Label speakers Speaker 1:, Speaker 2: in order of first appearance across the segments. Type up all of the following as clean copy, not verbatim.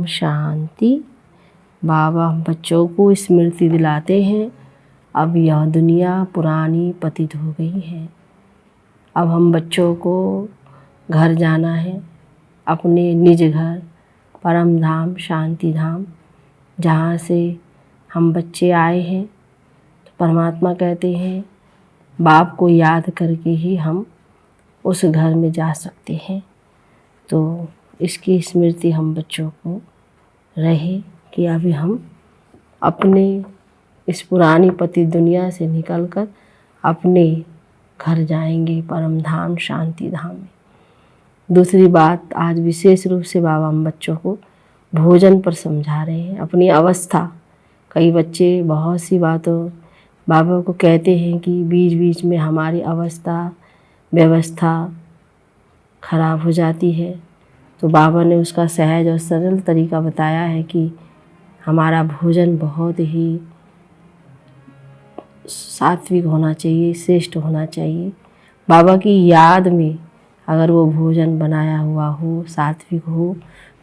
Speaker 1: शांति। बाबा हम बच्चों को स्मृति दिलाते हैं, अब यह दुनिया पुरानी पतित हो गई है। अब हम बच्चों को घर जाना है, अपने निज घर परम धाम शांति धाम, जहाँ से हम बच्चे आए हैं। तो परमात्मा कहते हैं बाप को याद करके ही हम उस घर में जा सकते हैं। तो इसकी स्मृति हम बच्चों को रहे कि अभी हम अपने इस पुरानी पतित दुनिया से निकलकर अपने घर जाएंगे परम धाम शांति धाम में। दूसरी बात, आज विशेष रूप से बाबा हम बच्चों को भोजन पर समझा रहे हैं, अपनी अवस्था। कई बच्चे बहुत सी बातों बाबा को कहते हैं कि बीच बीच में हमारी अवस्था व्यवस्था खराब हो जाती है। तो बाबा ने उसका सहज और सरल तरीका बताया है कि हमारा भोजन बहुत ही सात्विक होना चाहिए, श्रेष्ठ होना चाहिए। बाबा की याद में अगर वो भोजन बनाया हुआ हो, सात्विक हो,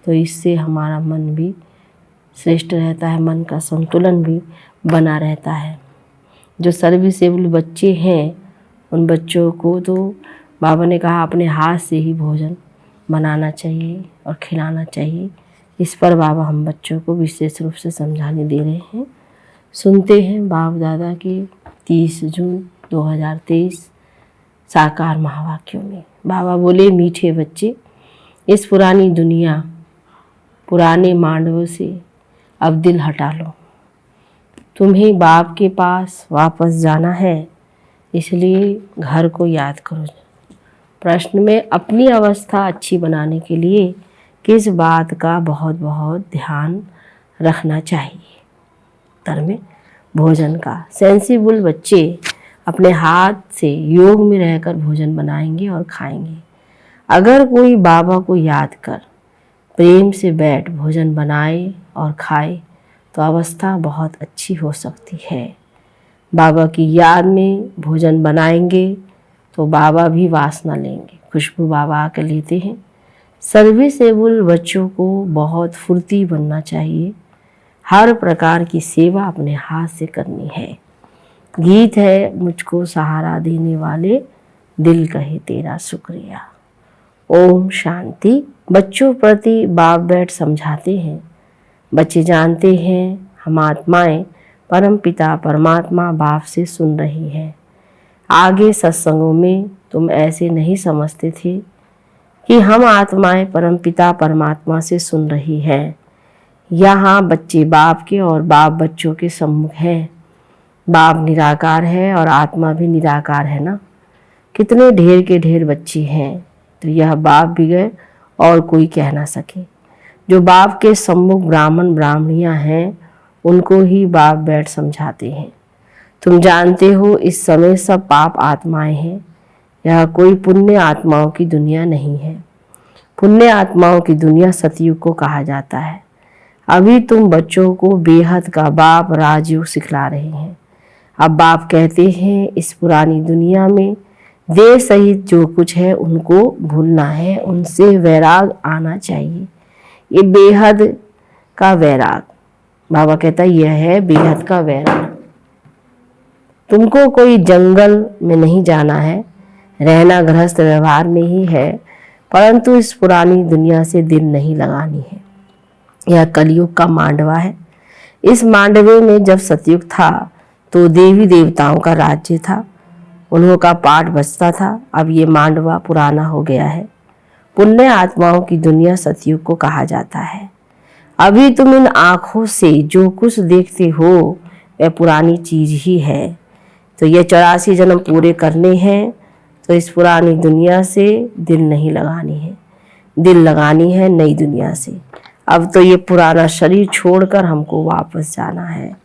Speaker 1: तो इससे हमारा मन भी श्रेष्ठ रहता है, मन का संतुलन भी बना रहता है। जो सर्विसेबल बच्चे हैं उन बच्चों को तो बाबा ने कहा अपने हाथ से ही भोजन बनाना चाहिए और खिलाना चाहिए। इस पर बाबा हम बच्चों को विशेष रूप से समझाने दे रहे हैं। सुनते हैं बाप दादा के 30 जून 2023 साकार महावाक्यों में। बाबा बोले, मीठे बच्चे, इस पुरानी दुनिया पुराने मांडवों से अब दिल हटा लो। तुम्हें बाप के पास वापस जाना है, इसलिए घर को याद करो। प्रश्न में अपनी अवस्था अच्छी बनाने के लिए किस बात का बहुत बहुत ध्यान रखना चाहिए? उत्तर में भोजन का। सेंसिबल बच्चे अपने हाथ से योग में रहकर भोजन बनाएंगे और खाएंगे। अगर कोई बाबा को याद कर प्रेम से बैठ भोजन बनाए और खाए तो अवस्था बहुत अच्छी हो सकती है। बाबा की याद में भोजन बनाएंगे तो बाबा भी वासना लेंगे। खुशबू बाबा आकर लेते हैं। सर्विसेबल बच्चों को बहुत फुर्ती बनना चाहिए। हर प्रकार की सेवा अपने हाथ से करनी है। गीत है, मुझको सहारा देने वाले दिल कहे तेरा शुक्रिया। ओम शांति। बच्चों प्रति बाप बैठ समझाते हैं। बच्चे जानते हैं हम आत्माएं परम पिता परमात्मा बाप से सुन रही हैं। आगे सत्संगों में तुम ऐसे नहीं समझते थे कि हम आत्माएं परम पिता परमात्मा से सुन रही हैं। यहाँ बच्चे बाप के और बाप बच्चों के सम्मुख हैं। बाप निराकार है और आत्मा भी निराकार है ना। कितने ढेर के ढेर बच्चे हैं, तो यह बाप भी गए और कोई कह ना सके। जो बाप के सम्मुख ब्राह्मण ब्राह्मणियाँ हैं उनको ही बाप बैठ समझाते हैं। तुम जानते हो इस समय सब पाप आत्माएं हैं। यह कोई पुण्य आत्माओं की दुनिया नहीं है। पुण्य आत्माओं की दुनिया सतयुग को कहा जाता है। अभी तुम बच्चों को बेहद का बाप राजयोग सिखला रहे हैं। अब बाप कहते हैं इस पुरानी दुनिया में देह सहित जो कुछ है उनको भूलना है, उनसे वैराग आना चाहिए। ये बेहद का वैराग, बाबा कहता है यह है बेहद का वैराग। तुमको कोई जंगल में नहीं जाना है, रहना गृहस्थ व्यवहार में ही है, परंतु इस पुरानी दुनिया से दिल नहीं लगानी है। यह कलयुग का मांडवा है। इस मांडवे में जब सतयुग था तो देवी देवताओं का राज्य था, उन्हों का पाठ बचता था। अब ये मांडवा पुराना हो गया है। पुण्य आत्माओं की दुनिया सतयुग को कहा जाता है। अभी तुम इन आँखों से जो कुछ देखते हो वह पुरानी चीज ही है। तो ये 84 जन्म पूरे करने हैं, तो इस पुरानी दुनिया से दिल नहीं लगानी है, दिल लगानी है नई दुनिया से। अब तो ये पुराना शरीर छोड़कर हमको वापस जाना है।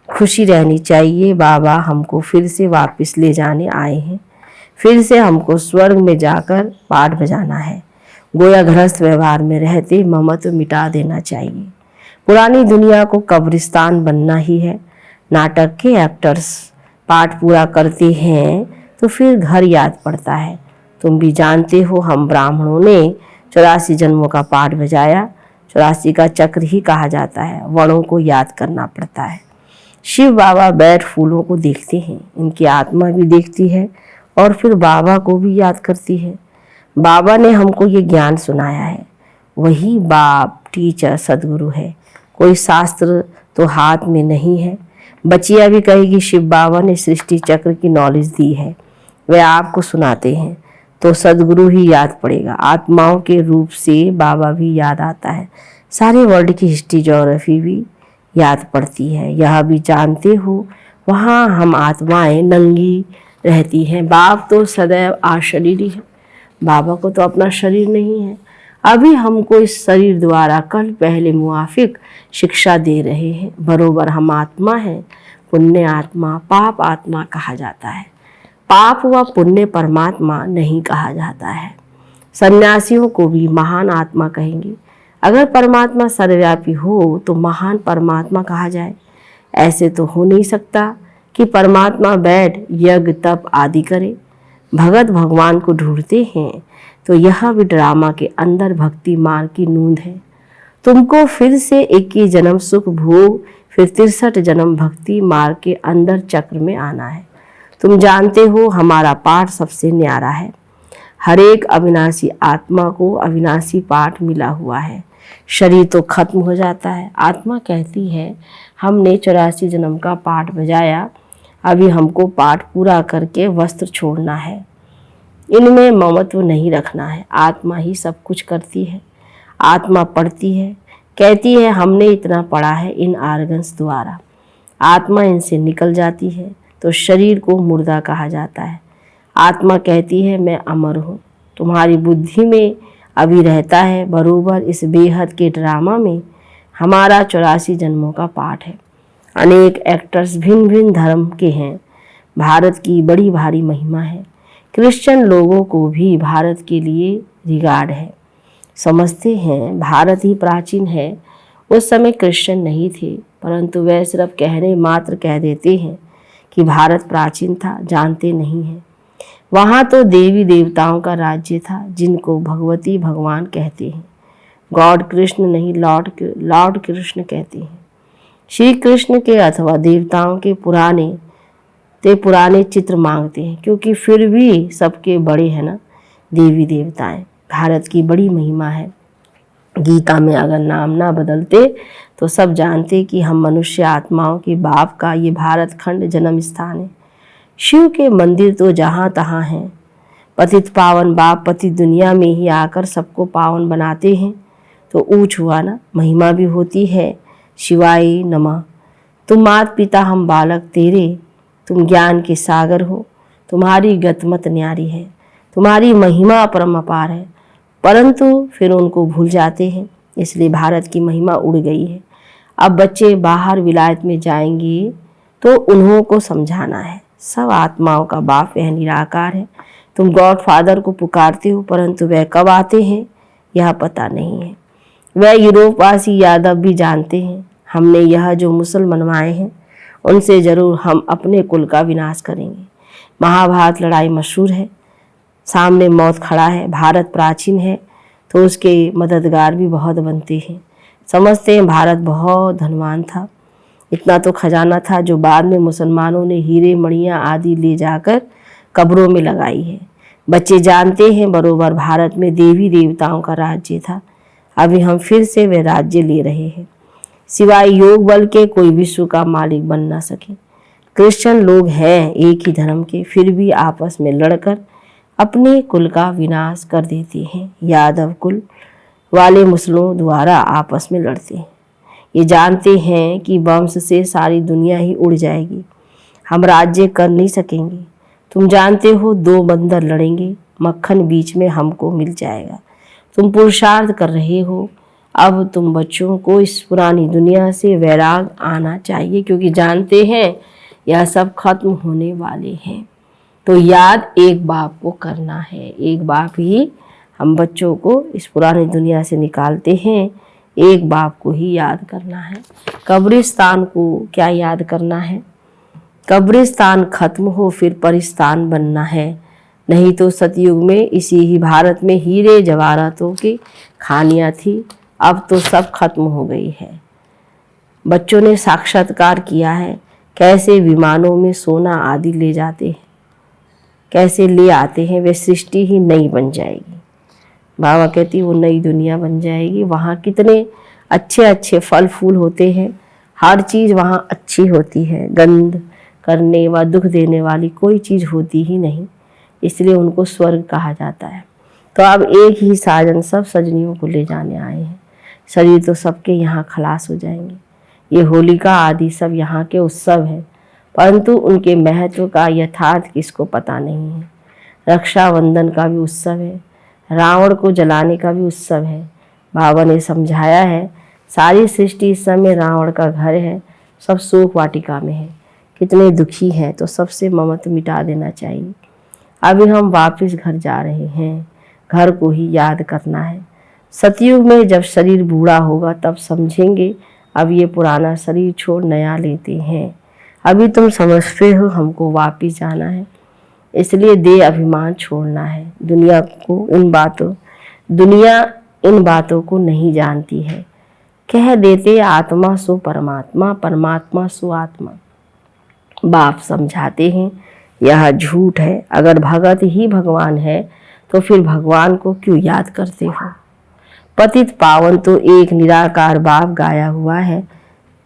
Speaker 1: खुशी रहनी चाहिए, बाबा हमको फिर से वापस ले जाने आए हैं। फिर से हमको स्वर्ग में जाकर पाठ बजाना है। गोया गृहस्थ व्यवहार में रहते ममत्व मिटा देना चाहिए। पुरानी दुनिया को कब्रिस्तान बनना ही है। नाटक के एक्टर्स पाठ पूरा करते हैं तो फिर घर याद पड़ता है। तुम भी जानते हो हम ब्राह्मणों ने 84 जन्मों का पाठ बजाया 84 का चक्र ही कहा जाता है। वर्णों को याद करना पड़ता है। शिव बाबा बैठ फूलों को देखते हैं, इनकी आत्मा भी देखती है और फिर बाबा को भी याद करती है। बाबा ने हमको ये ज्ञान सुनाया है, वही बाप टीचर सदगुरु है। कोई शास्त्र तो हाथ में नहीं है। बचिया भी कहेगी शिव बाबा ने सृष्टि चक्र की नॉलेज दी है, वे आपको सुनाते हैं तो सदगुरु ही याद पड़ेगा। आत्माओं के रूप से बाबा भी याद आता है। सारे वर्ल्ड की हिस्ट्री ज्योग्राफी भी याद पड़ती है। यह भी जानते हो वहाँ हम आत्माएं नंगी रहती हैं। बाप तो सदैव अशरीरी है, बाबा को तो अपना शरीर नहीं है। अभी हमको इस शरीर द्वारा कल पहले मुआफिक शिक्षा दे रहे हैं। बरोबर हम आत्मा हैं, पुण्य आत्मा पाप आत्मा कहा जाता है। पाप व पुण्य परमात्मा नहीं कहा जाता है। सन्यासियों को भी महान आत्मा कहेंगे। अगर परमात्मा सर्वव्यापी हो तो महान परमात्मा कहा जाए। ऐसे तो हो नहीं सकता कि परमात्मा बैठ यज्ञ तप आदि करे। भगत भगवान को ढूंढते हैं तो यह भी ड्रामा के अंदर भक्ति मार्ग की नूंद है। तुमको फिर से 21 जन्म सुख भोग, फिर 63 जन्म भक्ति मार्ग के अंदर चक्र में आना है। तुम जानते हो हमारा पाठ सबसे न्यारा है। हर एक अविनाशी आत्मा को अविनाशी पाठ मिला हुआ है। शरीर तो खत्म हो जाता है। आत्मा कहती है हमने 84 जन्म का पाठ बजाया, अभी हमको पाठ पूरा करके वस्त्र छोड़ना है। इनमें ममत्व नहीं रखना है। आत्मा ही सब कुछ करती है। आत्मा पढ़ती है, कहती है हमने इतना पढ़ा है इन आर्गन्स द्वारा। आत्मा इनसे निकल जाती है तो शरीर को मुर्दा कहा जाता है। आत्मा कहती है मैं अमर हूँ। तुम्हारी बुद्धि में अभी रहता है। बरोबर इस बेहद के ड्रामा में हमारा 84 जन्मों का पाठ है। अनेक एक्टर्स भिन्न भिन्न धर्म के हैं। भारत की बड़ी भारी महिमा है। क्रिश्चियन लोगों को भी भारत के लिए रिगार्ड है। समझते हैं भारत ही प्राचीन है। उस समय क्रिश्चियन नहीं थे, परंतु वह सिर्फ कहने मात्र कह देते हैं कि भारत प्राचीन था, जानते नहीं हैं। वहाँ तो देवी देवताओं का राज्य था जिनको भगवती भगवान कहते हैं। गॉड कृष्ण नहीं, लॉर्ड कृष्ण कहते हैं। श्री कृष्ण के अथवा देवताओं के पुराने चित्र मांगते हैं, क्योंकि फिर भी सबके बड़े हैं ना देवी देवताएं। भारत की बड़ी महिमा है। गीता में अगर नाम ना बदलते तो सब जानते कि हम मनुष्य आत्माओं के बाप का ये भारत खंड जन्म स्थान है। शिव के मंदिर तो जहाँ तहाँ हैं। पतित पावन बाप पति दुनिया में ही आकर सबको पावन बनाते हैं तो ऊंच हुआ ना, महिमा भी होती है। शिवाय नमः। तुम मात पिता हम बालक तेरे, तुम ज्ञान के सागर हो। तुम्हारी गतमत न्यारी है, तुम्हारी महिमा परम अपार है, परंतु फिर उनको भूल जाते हैं, इसलिए भारत की महिमा उड़ गई है। अब बच्चे बाहर विलायत में जाएंगे तो उन्हों को समझाना है सब आत्माओं का बाप वह निराकार है। तुम गॉड फादर को पुकारते हो, परंतु वह कब आते हैं यह पता नहीं है। वह यूरोपवासी यादव भी जानते हैं। हमने यह जो मुसलमान बनवाए हैं उनसे जरूर हम अपने कुल का विनाश करेंगे। महाभारत लड़ाई मशहूर है, सामने मौत खड़ा है। भारत प्राचीन है तो उसके मददगार भी बहुत बनते हैं। समझते हैं भारत बहुत धनवान था, इतना तो खजाना था जो बाद में मुसलमानों ने हीरे मणियाँ आदि ले जाकर कब्रों में लगाई है। बच्चे जानते हैं बरोबर भारत में देवी देवताओं का राज्य था। अभी हम फिर से वे राज्य ले रहे हैं। सिवाय योग बल के कोई विश्व का मालिक बन ना सके। क्रिश्चियन लोग हैं एक ही धर्म के, फिर भी आपस में लड़कर अपने कुल का विनाश कर देते हैं। यादव कुल वाले मुस्लिमों द्वारा आपस में लड़ते हैं। ये जानते हैं कि वंश से सारी दुनिया ही उड़ जाएगी, हम राज्य कर नहीं सकेंगे। तुम जानते हो 2 बंदर लड़ेंगे, मक्खन बीच में हमको मिल जाएगा। तुम पुरुषार्थ कर रहे हो। अब तुम बच्चों को इस पुरानी दुनिया से वैराग आना चाहिए, क्योंकि जानते हैं यह सब खत्म होने वाले हैं। तो याद एक बाप को करना है। एक बाप ही हम बच्चों को इस पुरानी दुनिया से निकालते हैं। एक बाप को ही याद करना है। कब्रिस्तान को क्या याद करना है? कब्रिस्तान खत्म हो फिर परिस्तान बनना है। नहीं तो सतयुग में इसी ही भारत में हीरे जवाहरातों की खानियाँ थी। अब तो सब खत्म हो गई है। बच्चों ने साक्षात्कार किया है कैसे विमानों में सोना आदि ले जाते हैं, कैसे ले आते हैं, वे सृष्टि ही नई बन जाएगी। बाबा कहती वो नई दुनिया बन जाएगी। वहाँ कितने अच्छे अच्छे फल फूल होते हैं, हर चीज़ वहाँ अच्छी होती है, गंध करने व दुख देने वाली कोई चीज़ होती ही नहीं, इसलिए उनको स्वर्ग कहा जाता है। तो अब एक ही साजन सब सजनियों को ले जाने आए हैं। शरीर तो सबके यहाँ खलास हो जाएंगे। ये होलिका आदि सब यहाँ के उत्सव है, परंतु उनके महत्व का यथार्थ किसको पता नहीं है। रक्षाबंधन का भी उत्सव है, रावण को जलाने का भी उत्सव है। बाबा ने समझाया है सारी सृष्टि इस समय रावण का घर है, सब शोक वाटिका में है, कितने दुखी हैं, तो सबसे ममत्व मिटा देना चाहिए। अभी हम वापस घर जा रहे हैं, घर को ही याद करना है। सतयुग में जब शरीर बूढ़ा होगा तब समझेंगे अब ये पुराना शरीर छोड़ नया लेते हैं। अभी तुम समझते हो हमको वापस जाना है, इसलिए देह अभिमान छोड़ना है। दुनिया इन बातों को नहीं जानती है। कह देते आत्मा सो परमात्मा, परमात्मा सो आत्मा। बाप समझाते हैं यह झूठ है। अगर भगत ही भगवान है तो फिर भगवान को क्यों याद करते हो। पतित पावन तो एक निराकार बाप गाया हुआ है।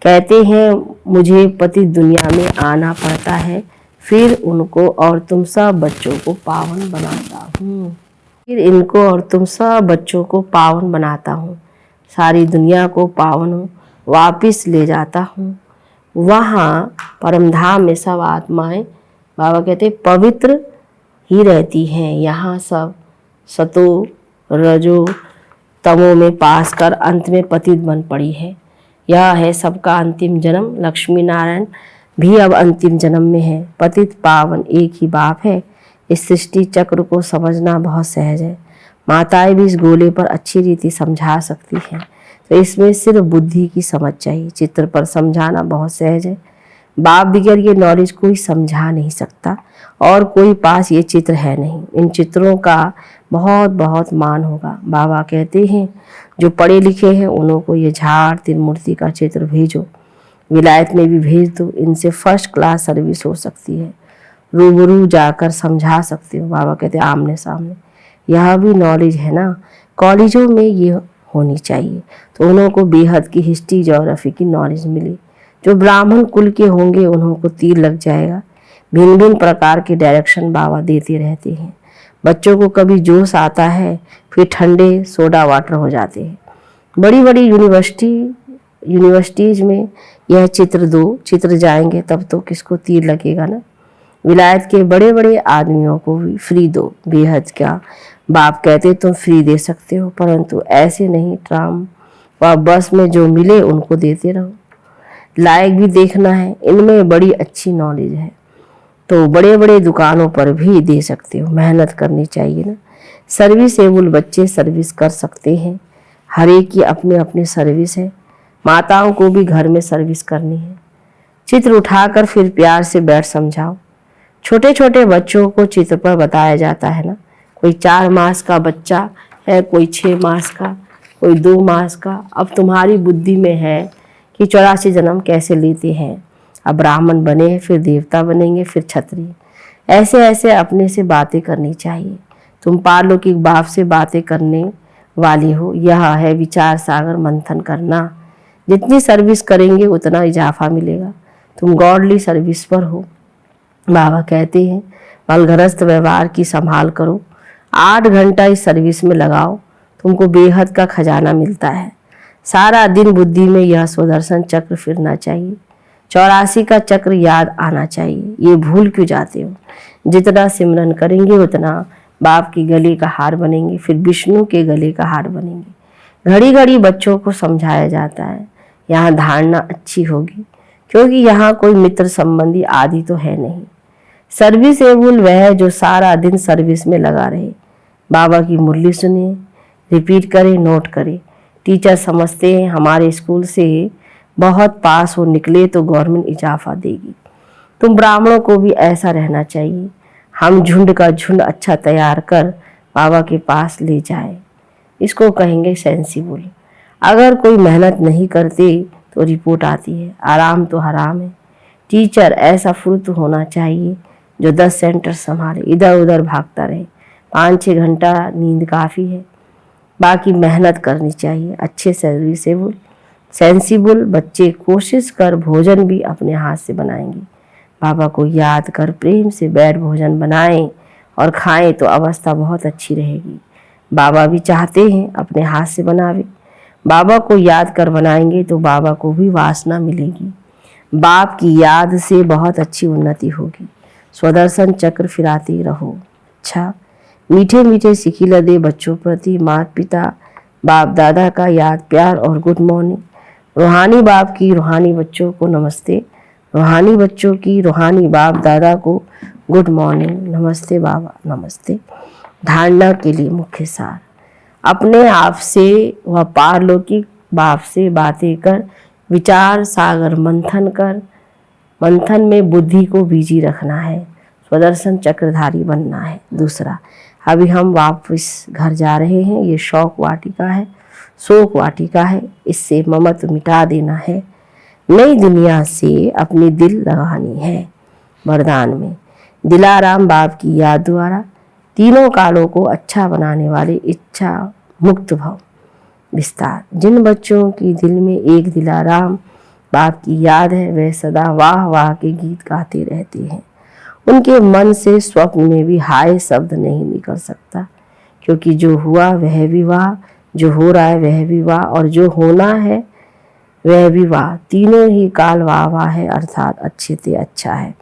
Speaker 1: कहते हैं मुझे पतित दुनिया में आना पड़ता है, फिर उनको और तुम सब बच्चों को पावन बनाता हूँ। फिर इनको और तुम सब बच्चों को पावन बनाता हूँ, सारी दुनिया को पावन वापिस ले जाता हूँ। वहाँ परमधाम में सब आत्माएं, बाबा कहते पवित्र ही रहती हैं। यहाँ सब सतो रजो तमो में पास कर अंत में पतित बन पड़ी है। यह है सबका अंतिम जन्म। लक्ष्मी नारायण भी अब अंतिम जन्म में है। पतित पावन एक ही बाप है। इस सृष्टि चक्र को समझना बहुत सहज है। माताएं भी इस गोले पर अच्छी रीति समझा सकती हैं, तो इसमें सिर्फ बुद्धि की समझ चाहिए। चित्र पर समझाना बहुत सहज है। बाप बगैर ये नॉलेज कोई समझा नहीं सकता, और कोई पास ये चित्र है नहीं। इन चित्रों का बहुत बहुत मान होगा। बाबा कहते हैं जो पढ़े लिखे हैं उन्हों को ये झाड़ त्रिमूर्ति का चित्र भेजो, विलायत में भी भेज दो। इनसे फर्स्ट क्लास सर्विस हो सकती है। रूबरू जाकर समझा सकते हो। बाबा कहते हैं आमने सामने। यह भी नॉलेज है ना, कॉलेजों में ये होनी चाहिए। तो उन्हों को बेहद की हिस्ट्री ज्योग्राफी की नॉलेज मिली। जो ब्राह्मण कुल के होंगे उन्हों को तीर लग जाएगा। भिन्न भिन्न प्रकार के डायरेक्शन बाबा देते रहते हैं। बच्चों को कभी जोश आता है, फिर ठंडे सोडा वाटर हो जाते हैं। बड़ी बड़ी यूनिवर्सिटीज में यह चित्र जाएंगे तब तो किसको तीर लगेगा ना। विलायत के बड़े बड़े आदमियों को भी फ्री दो। बेहद क्या बाप कहते तुम फ्री दे सकते हो, परंतु ऐसे नहीं। ट्राम व बस में जो मिले उनको देते रहो। लायक भी देखना है, इनमें बड़ी अच्छी नॉलेज है, तो बड़े बड़े दुकानों पर भी दे सकते हो। मेहनत करनी चाहिए ना। सर्विसेबल बच्चे सर्विस कर सकते हैं। हर एक की अपने अपने सर्विस है। माताओं को भी घर में सर्विस करनी है। चित्र उठाकर फिर प्यार से बैठ समझाओ। छोटे छोटे बच्चों को चित्र पर बताया जाता है ना। कोई 4 मास का बच्चा है, कोई 6 मास का, कोई 2 मास का। अब तुम्हारी बुद्धि में है कि 84 जन्म कैसे लेते हैं। अब ब्राह्मण बने, फिर देवता बनेंगे, फिर क्षत्रिय। ऐसे ऐसे अपने से बातें करनी चाहिए। तुम पारलौकिक बाप से बातें करने वाली हो। यह है विचार सागर मंथन करना। जितनी सर्विस करेंगे उतना इजाफा मिलेगा। तुम गॉडली सर्विस पर हो। बाबा कहते हैं मलगरस्त व्यवहार की संभाल करो। 8 घंटा इस सर्विस में लगाओ, तुमको बेहद का खजाना मिलता है। सारा दिन बुद्धि में यह स्वदर्शन चक्र फिरना चाहिए। 84 का चक्र याद आना चाहिए। ये भूल क्यों जाते हो। जितना सिमरन करेंगे उतना बाप के गले का हार बनेंगे, फिर विष्णु के गले का हार बनेंगे। घड़ी घड़ी बच्चों को समझाया जाता है। यहाँ धारणा अच्छी होगी, क्योंकि यहाँ कोई मित्र संबंधी आदि तो है नहीं। सर्विसेबल वह जो सारा दिन सर्विस में लगा रहे। बाबा की मुरली सुने, रिपीट करे, नोट करे। टीचर समझते हैं हमारे स्कूल से बहुत पास हो निकले तो गवर्नमेंट इजाफा देगी। तुम ब्राह्मणों को भी ऐसा रहना चाहिए। हम झुंड का झुंड अच्छा तैयार कर बाबा के पास ले जाए, इसको कहेंगे सेंसिबल। अगर कोई मेहनत नहीं करते तो रिपोर्ट आती है, आराम तो हराम है। टीचर ऐसा फुर्त होना चाहिए जो 10 सेंटर संभाले, इधर उधर भागता रहे। 5-6 घंटा नींद काफ़ी है, बाकी मेहनत करनी चाहिए। अच्छे सेंसिबल बच्चे कोशिश कर भोजन भी अपने हाथ से बनाएंगे। बाबा को याद कर प्रेम से बैठ भोजन बनाएं और खाएं तो अवस्था बहुत अच्छी रहेगी। बाबा भी चाहते हैं अपने हाथ से बनावे। बाबा को याद कर बनाएंगे तो बाबा को भी वासना मिलेगी। बाप की याद से बहुत अच्छी उन्नति होगी। स्वदर्शन चक्र फिराते रहो। अच्छा, मीठे मीठे सिखिला दे बच्चों प्रति माता पिता बाप दादा का याद प्यार और गुड मॉर्निंग। रूहानी बाप की रूहानी बच्चों को नमस्ते, रूहानी बच्चों की रूहानी बाप दादा को गुड मॉर्निंग। नमस्ते बाबा, नमस्ते। धारणा के लिए मुख्य सार, अपने आप से व पारलौकिक बाप से बातें कर, विचार सागर मंथन कर। मंथन में बुद्धि को बिजी रखना है, स्वदर्शन चक्रधारी बनना है। दूसरा, अभी हम वापस घर जा रहे हैं। ये शौक वाटिका है, शोक वाटिका है। इससे ममत्व मिटा देना है, नई दुनिया से अपनी दिल लगानी है। वरदान में दिलाराम बाप की याद द्वारा तीनों कालों को अच्छा बनाने वाले इच्छा मुक्त भव विस्तार। जिन बच्चों की दिल में एक दिलाराम बाप की याद है वे सदा वाह वाह के गीत गाते रहते हैं। उनके मन से स्वप्न में भी हाय शब्द नहीं निकल सकता, क्योंकि जो हुआ वह भी वाह, जो हो रहा है वह भी वाह, और जो होना है वह भी वाह। तीनों ही काल वाह वाह है, अर्थात अच्छे से अच्छा है।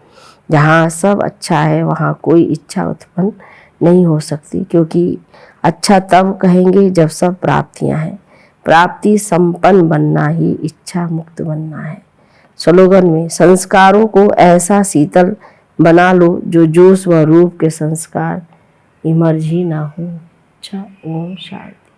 Speaker 1: जहाँ सब अच्छा है वहाँ कोई इच्छा उत्पन्न नहीं हो सकती, क्योंकि अच्छा तब कहेंगे जब सब प्राप्तियाँ हैं। प्राप्ति संपन्न बनना ही इच्छा मुक्त बनना है। स्लोगन में संस्कारों को ऐसा शीतल बना लो जो जोश व रूप के संस्कार इमर्ज ही ना हो। अच्छा, ओम शांति।